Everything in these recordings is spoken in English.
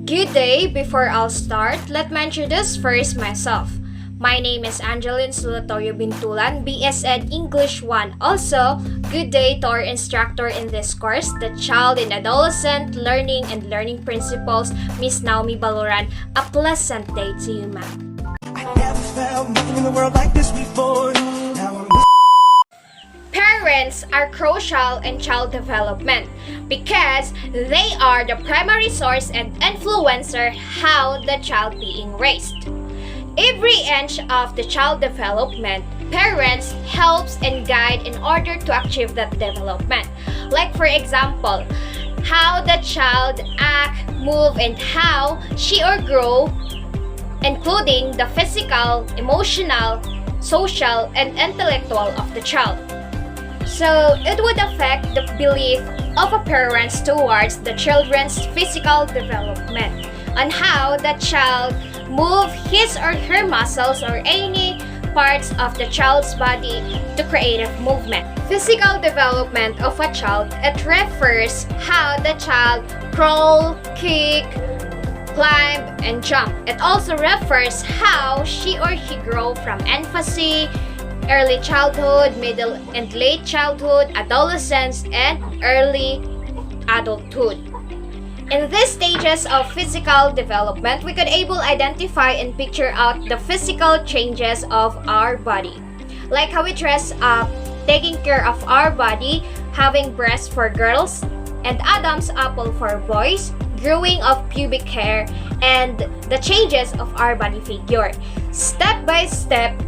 Good day. Before I'll start, let me introduce first myself. My name is Angeline Sulatorio Bintulan, BS Ed English 1. Also, good day to our instructor in this course, the Child and Adolescent Learning and Learning Principles, Miss Naomi Baloran. A pleasant day to you, ma'am. I never felt nothing in the world like this before. Now I'm Parents are crucial in child development because they are the primary source and influencer how the child being raised. Every inch of the child development, parents helps and guide in order to achieve that development. Like for example, how the child act, move, and how she or grow, including the physical, emotional, social, and intellectual of the child. So it would affect the belief of a parents towards the children's physical development on how the child move his or her muscles or any parts of the child's body to creative movement. Physical development of a child, it refers how the child crawl, kick, climb, and jump. It also refers how she or he grow from infancy, early childhood, middle and late childhood, adolescence, and early adulthood. In these stages of physical development, we could able identify and picture out the physical changes of our body. Like how we dress up, taking care of our body, having breasts for girls, and Adam's apple for boys, growing of pubic hair, and the changes of our body figure. Step by step,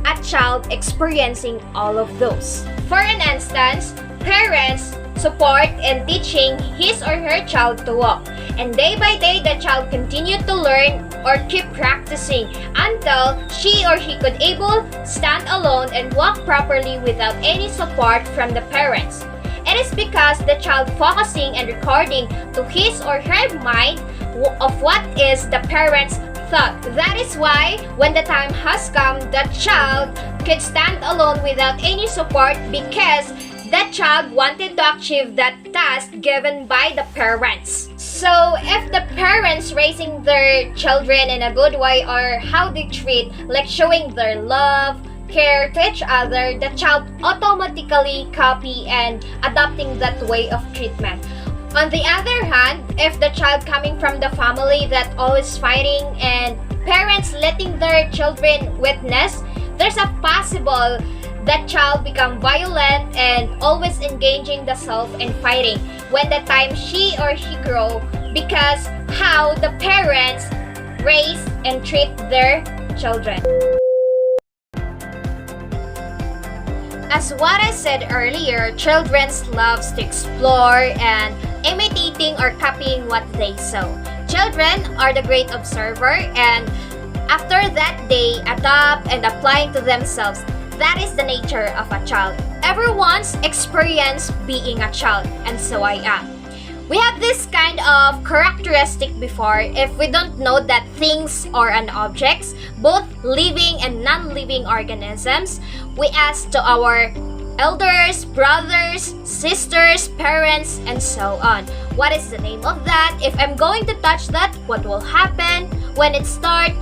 a child experiencing all of those. For an instance, parents support in teaching his or her child to walk, and day by day the child continue to learn or keep practicing until she or he could able stand alone and walk properly without any support from the parents. It is because the child focusing and recording to his or her mind of what is the parents' thought. That is why when the time has come, the child could stand alone without any support because the child wanted to achieve that task given by the parents. So if the parents raising their children in a good way or how they treat, like showing their love, care to each other, the child automatically copy and adopting that way of treatment. On the other hand, if the child coming from the family that always fighting and parents letting their children witness, there's a possible that child become violent and always engaging the self in fighting when the time she or he grow because how the parents raise and treat their children. As what I said earlier, children loves to explore and imitating or copying what they saw. Children are the great observer and after that they adopt and applying to themselves. That is the nature of a child. Everyone's experience being a child, and so I am. We have this kind of characteristic before if we don't know that things are an objects, both living and non-living organisms. We ask to our elders, brothers, sisters, parents, and so on. What is the name of that? If I'm going to touch that, what will happen? When it starts?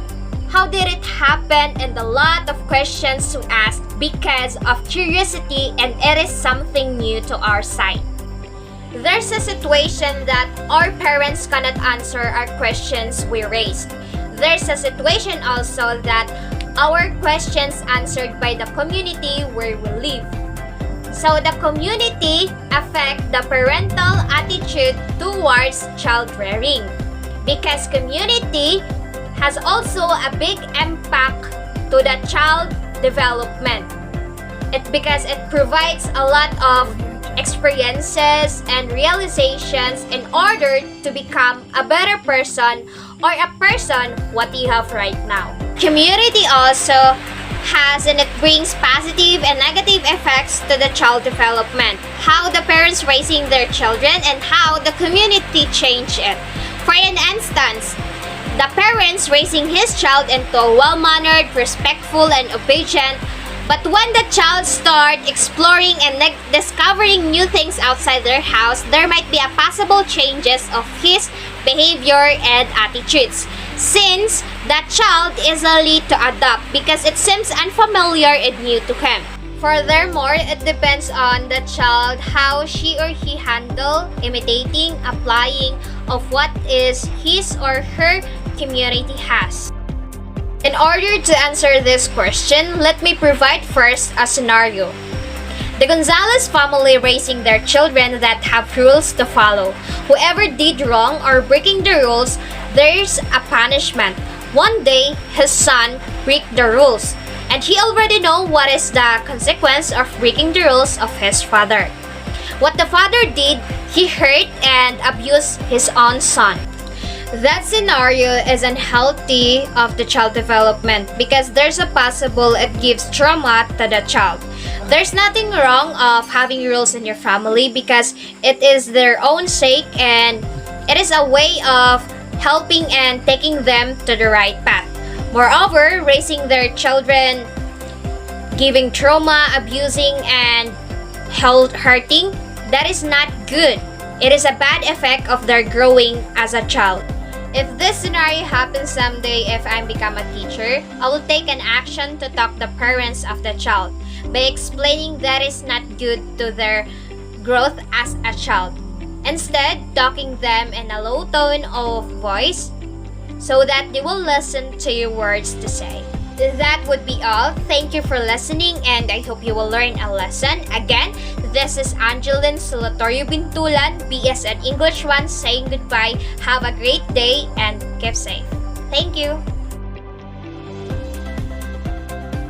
How did it happen? And a lot of questions to ask because of curiosity and it is something new to our side. There's a situation that our parents cannot answer our questions we raised. There's a situation also that our questions answered by the community where we live. So the community affect the parental attitude towards child rearing because community has also a big impact to the child development. Because it provides a lot of experiences and realizations in order to become a better person or a person what you have right now. Community also has and it brings positive and negative effects to the child development. How the parents raising their children and how the community change it. For an instance, the parents raising his child into a well-mannered, respectful, and obedient. But when the child start exploring and discovering new things outside their house, there might be a possible changes of his behavior, and attitudes, since that child is easily to adopt because it seems unfamiliar and new to him. Furthermore, it depends on the child how she or he handle imitating, applying of what is his or her community has. In order to answer this question, let me provide first a scenario. The Gonzalez family raising their children that have rules to follow. Whoever did wrong or breaking the rules, there's a punishment. One day, his son break the rules, and he already know what is the consequence of breaking the rules of his father. What the father did, he hurt and abused his own son. That scenario is unhealthy of the child development because there's a possible it gives trauma to the child. There's nothing wrong of having rules in your family because it is their own sake and it is a way of helping and taking them to the right path. Moreover, raising their children, giving trauma, abusing, and hurting, that is not good. It is a bad effect of their growing as a child. If this scenario happens someday if I become a teacher, I will take an action to talk the parents of the child by explaining that is not good to their growth as a child. Instead, talking them in a low tone of voice so that they will listen to your words to say. That would be all. Thank you for listening and I hope you will learn a lesson. Again, this is Angeline Solatorio Bintulan, BSN English 1 saying goodbye. Have a great day and keep safe. Thank you.